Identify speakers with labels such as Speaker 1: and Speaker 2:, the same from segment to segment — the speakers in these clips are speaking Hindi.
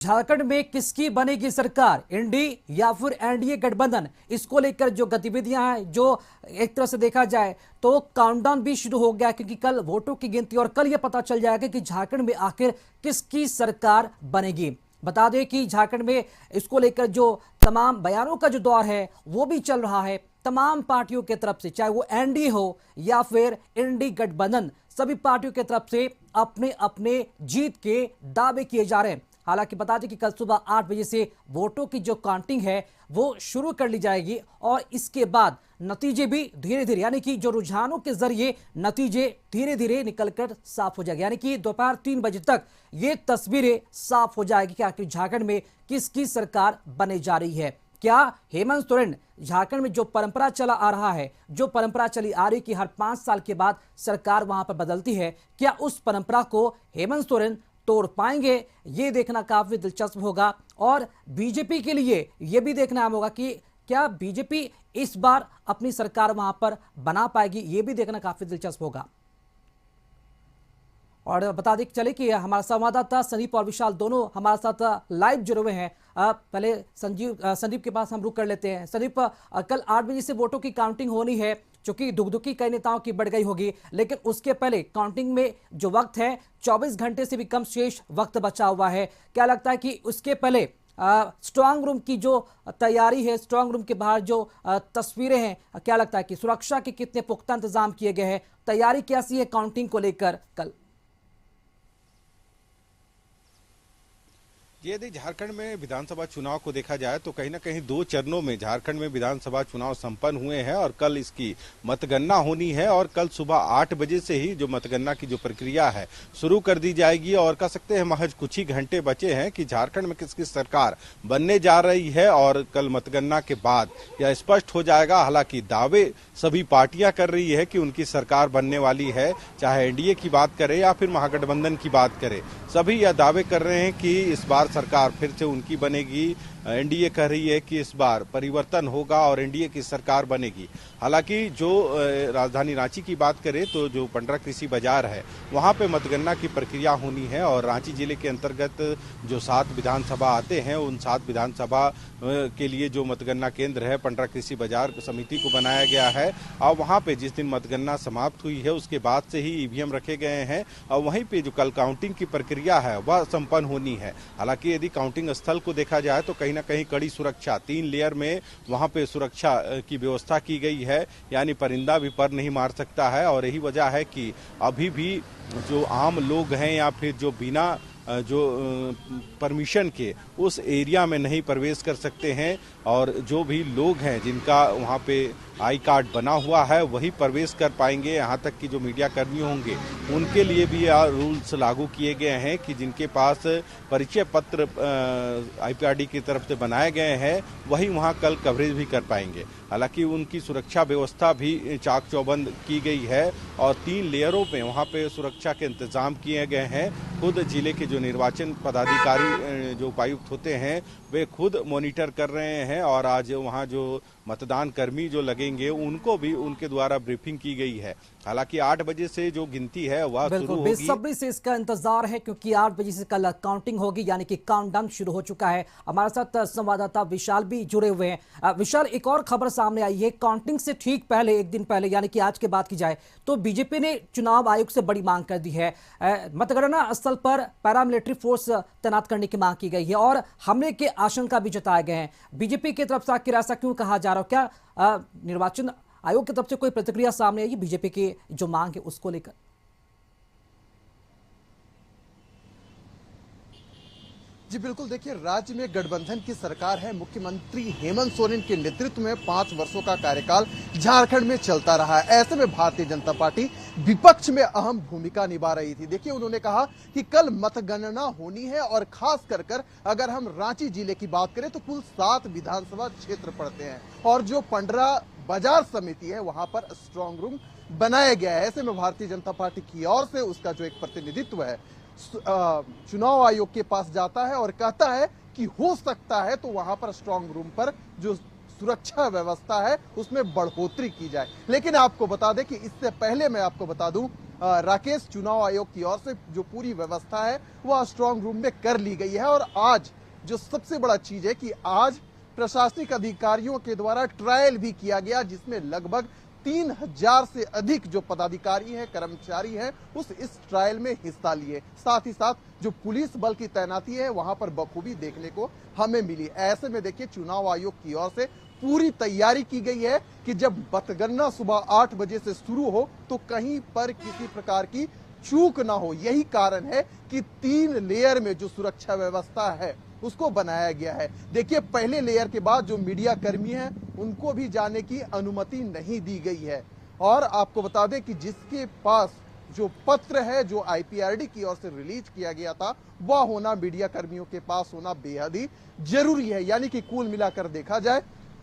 Speaker 1: झारखंड में किसकी बनेगी सरकार, इंडी या फिर एनडीए गठबंधन, इसको लेकर जो गतिविधियां हैं, जो एक तरह से देखा जाए तो काउंटडाउन भी शुरू हो गया, क्योंकि कल वोटों की गिनती और कल यह पता चल जाएगा कि झारखंड में आखिर किसकी सरकार बनेगी। बता दें कि झारखंड में इसको लेकर जो तमाम बयानों का जो दौर है वो भी चल रहा है तमाम पार्टियों की तरफ से, चाहे वो एनडीए हो या फिर इंडी गठबंधन, सभी पार्टियों की तरफ से अपने अपने जीत के दावे किए जा रहे हैं। हालांकि बता दें कि कल सुबह 8 बजे से वोटों की जो काउंटिंग है वो शुरू कर ली जाएगी और इसके बाद नतीजे भी धीरे धीरे, यानी कि जो रुझानों के जरिए नतीजे धीरे धीरे निकलकर साफ हो जाएंगे, यानी कि दोपहर 3 बजे तक ये तस्वीरें साफ हो जाएगी कि आखिर झारखंड में किसकी सरकार बने जा रही है। क्या हेमंत सोरेन, झारखंड में जो परंपरा चला आ रहा है, जो परंपरा चली आ रही कि हर 5 साल के बाद सरकार वहां पर बदलती है, क्या उस परंपरा को हेमंत सोरेन तोड़ पाएंगे? ये देखना काफी दिलचस्प होगा और बीजेपी के लिए यह भी देखना होगा कि क्या बीजेपी इस बार अपनी सरकार वहां पर बना पाएगी, यह भी देखना काफी दिलचस्प होगा। और बता दें चले कि हमारा संवाददाता संदीप और विशाल दोनों हमारे साथ लाइव जुड़े हुए हैं। पहले संदीप के पास हम रुक कर लेते हैं। संदीप, कल 8 बजे से वोटों की काउंटिंग होनी है, चूंकि दुखदुखी कई नेताओं की बढ़ गई होगी, लेकिन उसके पहले काउंटिंग में जो वक्त है 24 घंटे से भी कम शेष वक्त बचा हुआ है। क्या लगता है कि उसके पहले स्ट्रांग रूम की जो तैयारी है, स्ट्रांग रूम के बाहर जो तस्वीरें हैं, क्या लगता है कि सुरक्षा के कितने पुख्ता इंतजाम किए गए हैं, तैयारी कैसी है काउंटिंग को लेकर कल?
Speaker 2: यदि झारखंड में विधानसभा चुनाव को देखा जाए तो कहीं ना कहीं 2 चरणों में झारखंड में विधानसभा चुनाव संपन्न हुए हैं और कल इसकी मतगणना होनी है और कल सुबह 8 बजे से ही जो मतगणना की जो प्रक्रिया है शुरू कर दी जाएगी और कह सकते हैं महज कुछ ही घंटे बचे हैं कि झारखंड में किसकी सरकार बनने जा रही है और कल मतगणना के बाद यह स्पष्ट हो जाएगा। हालांकि दावे सभी पार्टियां कर रही है कि उनकी सरकार बनने वाली है, चाहे एनडीए की बात करें या फिर महागठबंधन की बात करें, सभी यह दावे कर रहे हैं कि इस बार सरकार फिर से उनकी बनेगी। एनडीए कह रही है कि इस बार परिवर्तन होगा और एनडीए की सरकार बनेगी। हालांकि जो राजधानी रांची की बात करें तो जो पंडरा कृषि बाजार है वहां पे मतगणना की प्रक्रिया होनी है और रांची जिले के अंतर्गत जो 7 विधानसभा आते हैं उन 7 विधानसभा के लिए जो मतगणना केंद्र है पंडरा कृषि बाजार समिति को बनाया गया है और वहां पे जिस दिन मतगणना समाप्त हुई है उसके बाद से ही ईवीएम रखे गए हैं और वहीं पे जो कल काउंटिंग की प्रक्रिया है वह संपन्न होनी है। हालांकि यदि काउंटिंग स्थल को देखा जाए तो कहीं ना कहीं कड़ी सुरक्षा 3 लेयर में वहां पे सुरक्षा की व्यवस्था की गई है, यानी परिंदा भी पर नहीं मार सकता है और यही वजह है कि अभी भी जो आम लोग हैं या फिर जो बिना जो परमिशन के उस एरिया में नहीं प्रवेश कर सकते हैं और जो भी लोग हैं जिनका वहाँ पे आई कार्ड बना हुआ है वही प्रवेश कर पाएंगे। यहाँ तक कि जो मीडिया कर्मी होंगे उनके लिए भी यह रूल्स लागू किए गए हैं कि जिनके पास परिचय पत्र आईपीआरडी की तरफ से बनाए गए हैं वही वहाँ कल कवरेज भी कर पाएंगे। हालांकि उनकी सुरक्षा व्यवस्था भी चाक चौबंद की गई है और 3 लेयरों में वहाँ पे सुरक्षा के इंतजाम किए गए हैं। खुद जिले के जो निर्वाचन पदाधिकारी जो उपायुक्त होते हैं वे खुद मॉनिटर कर रहे हैं और आज वहाँ जो मतदान कर्मी जो लगेंगे उनको भी उनके द्वारा ब्रीफिंग की गई है। हालांकि 8 बजे से जो गिनती है वह शुरू होगी।
Speaker 1: बेसब्री से इसका इंतजार है क्योंकि 8 बजे से कल काउंटिंग होगी, यानी कि काउंटडाउन शुरू हो चुका है। हमारे साथ संवाददाता विशाल भी जुड़े हुए हैं। विशाल, एक और खबर सामने आई है, काउंटिंग से ठीक पहले, एक दिन पहले, यानी कि आज के बात की जाए तो बीजेपी ने चुनाव आयोग से बड़ी मांग कर दी है। मतगणना स्थल पर पैरामिलिट्री फोर्स तैनात करने की मांग की गई है और हमले के आशंका भी जताए गए हैं। बीजेपी की तरफ से आखिर ऐसा क्यों कहा जा रहा है? क्या निर्वाचन आयोग की तरफ से कोई प्रतिक्रिया सामने आई बीजेपी की जो मांग है उसको लेकर?
Speaker 3: जी बिल्कुल, देखिए राज्य में गठबंधन की सरकार है। मुख्यमंत्री हेमंत सोरेन के नेतृत्व में 5 वर्षों का कार्यकाल झारखंड में चलता रहा है। ऐसे में भारतीय जनता पार्टी विपक्ष में अहम भूमिका निभा रही थी। देखिए उन्होंने कहा कि कल मतगणना होनी है और खास कर अगर हम रांची जिले की बात करें तो कुल 7 विधानसभा क्षेत्र पड़ते हैं और जो पंडरा बाजार समिति है वहां पर स्ट्रांग रूम बनाया गया है। ऐसे में भारतीय जनता पार्टी की ओर से उसका जो एक प्रतिनिधित्व है चुनाव आयोग के पास जाता है और कहता है कि हो सकता है तो वहां पर स्ट्रांग रूम पर जो सुरक्षा व्यवस्था है उसमें बढ़ोतरी की जाए। लेकिन आपको बता दें कि इससे पहले मैं आपको बता दूं राकेश, चुनाव आयोग की ओर से जो पूरी व्यवस्था है वह स्ट्रांग रूम में कर ली गई है। और आज जो सबसे बड़ा चीज है कि आज प्रशासनिक अधिकारियों के द्वारा ट्रायल भी किया गया, जिसमें लगभग 3000 से अधिक जो पदाधिकारी हैं, कर्मचारी हैं, इस ट्रायल में हिस्सा लिए। साथ ही साथ जो पुलिस बल की तैनाती है वहां पर बखूबी देखने को हमें मिली। ऐसे में देखिए चुनाव आयोग की ओर से पूरी तैयारी की गई है कि जब मतगणना सुबह 8 बजे से शुरू हो तो कहीं पर किसी प्रकार की चूक ना हो। यही कारण है कि 3 लेयर में जो सुरक्षा व्यवस्था है उसको बनाया गया है। देखिए पहले लेयर के बाद जो मीडिया कर्मी हैं उनको भी जाने की अनुमति नहीं दी गई है। और आपको बता दें कि जिसके पास जो पत्र है जो आईपीआरडी की ओर से रिलीज किया गया था वह होना मीडिया कर्मियों के पास होना बेहद ही जरूरी है। यानी कि कुल मिलाकर देखा जाए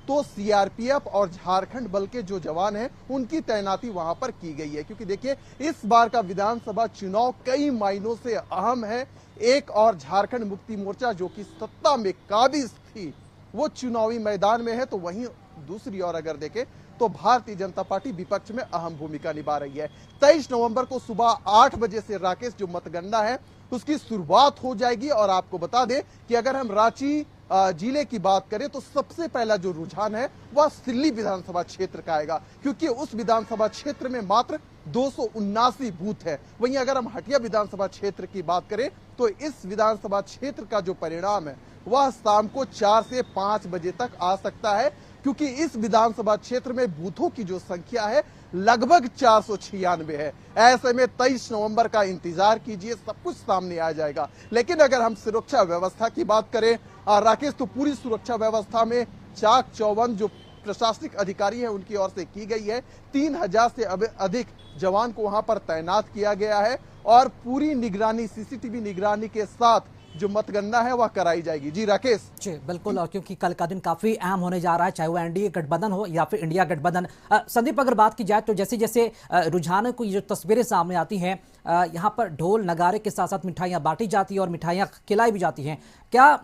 Speaker 3: तो सीआरपीएफ और झारखंड बल के जो जवान हैं उनकी तैनाती वहां पर की गई है, क्योंकि देखिए इस बार का विधानसभा चुनाव कई मायनों से अहम है। एक और झारखंड मुक्ति मोर्चा जो कि सत्ता में काबिज थी वो चुनावी मैदान में है, तो वहीं दूसरी ओर अगर देखें तो भारतीय जनता पार्टी विपक्ष में अहम भूमिका निभा रही है। 23 नवंबर को सुबह 8 बजे से राकेश जो मतगणना है उसकी शुरुआत हो जाएगी। और आपको बता दें कि अगर हम रांची जिले की बात करें तो सबसे पहला जो रुझान है वह सिल्ली विधानसभा क्षेत्र का आएगा, क्योंकि उस विधानसभा क्षेत्र में मात्र 279 बूथ है। वहीं अगर हम हटिया विधानसभा क्षेत्र की बात करें तो इस विधानसभा क्षेत्र का जो परिणाम है वह शाम को 4 से 5 बजे तक आ सकता है, क्योंकि इस विधानसभा क्षेत्र में बूथों की जो संख्या है लगभग 496 है। ऐसे में 23 नवंबर का इंतजार कीजिए, सब कुछ सामने आ जाएगा। लेकिन अगर हम सुरक्षा व्यवस्था की बात करें राकेश, तो पूरी सुरक्षा व्यवस्था में चाक चौबंद जो प्रशासनिक अधिकारी हैं उनकी ओर से की गई है। 3000 से अधिक जवान को वहां पर तैनात किया गया है और पूरी निगरानी, सीसीटीवी निगरानी के साथ जो मतगणना है वह कराई जाएगी। जी राकेश।
Speaker 1: जी बिल्कुल, और क्योंकि कल का दिन काफी अहम होने जा रहा है, चाहे वो एनडीए गठबंधन हो या फिर इंडिया गठबंधन। संदीप, अगर बात की जाए तो जैसे जैसे रुझानों की जो तस्वीरें सामने आती हैं, यहाँ पर ढोल नगारे के साथ साथ मिठाइयाँ बांटी जाती है और मिठाइयाँ खिलाई भी जाती हैं। क्या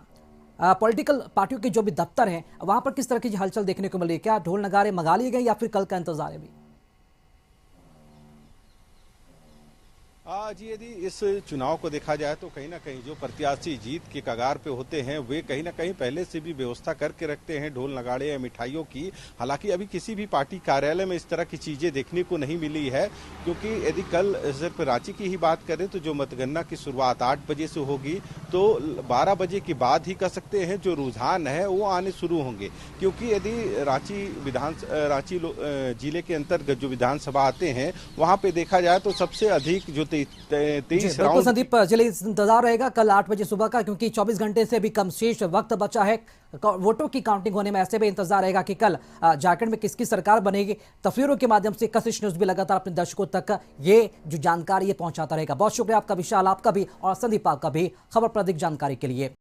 Speaker 1: पॉलिटिकल पार्टियों के जो भी दफ्तर हैं वहां पर किस तरह की हलचल देखने को मिली? क्या ढोल नगारे मंगा लिए गए या फिर कल का इंतजार है भी?
Speaker 2: जी, यदि इस चुनाव को देखा जाए तो कहीं ना कहीं जो प्रत्याशी जीत के कगार पे होते हैं वे कहीं ना कहीं पहले से भी व्यवस्था करके रखते हैं ढोल नगाड़े या मिठाइयों की। हालांकि अभी किसी भी पार्टी कार्यालय में इस तरह की चीजें देखने को नहीं मिली है, क्योंकि यदि कल सिर्फ रांची की ही बात करें तो जो मतगणना की शुरुआत 8 बजे से होगी तो 12 बजे के बाद ही कह सकते हैं जो रुझान है वो आने शुरू होंगे। क्योंकि यदि रांची जिले के अंतर्गत जो विधानसभा आते हैं वहां पे देखा जाए तो सबसे अधिक जो 23 राउंड।
Speaker 1: संदीप, चलिए इंतजार रहेगा कल 8 बजे सुबह का, क्योंकि 24 घंटे से भी कम शेष वक्त बचा है वोटों की काउंटिंग होने में। ऐसे में इंतजार रहेगा कि कल झारखंड में किसकी सरकार बनेगी। तस्वीरों के माध्यम से कशिश न्यूज भी लगातार अपने दर्शकों तक ये जो जानकारी ये पहुंचाता रहेगा। बहुत शुक्रिया आपका विशाल, आपका भी, और संदीप आपका भी खबर पर अधिक जानकारी के लिए।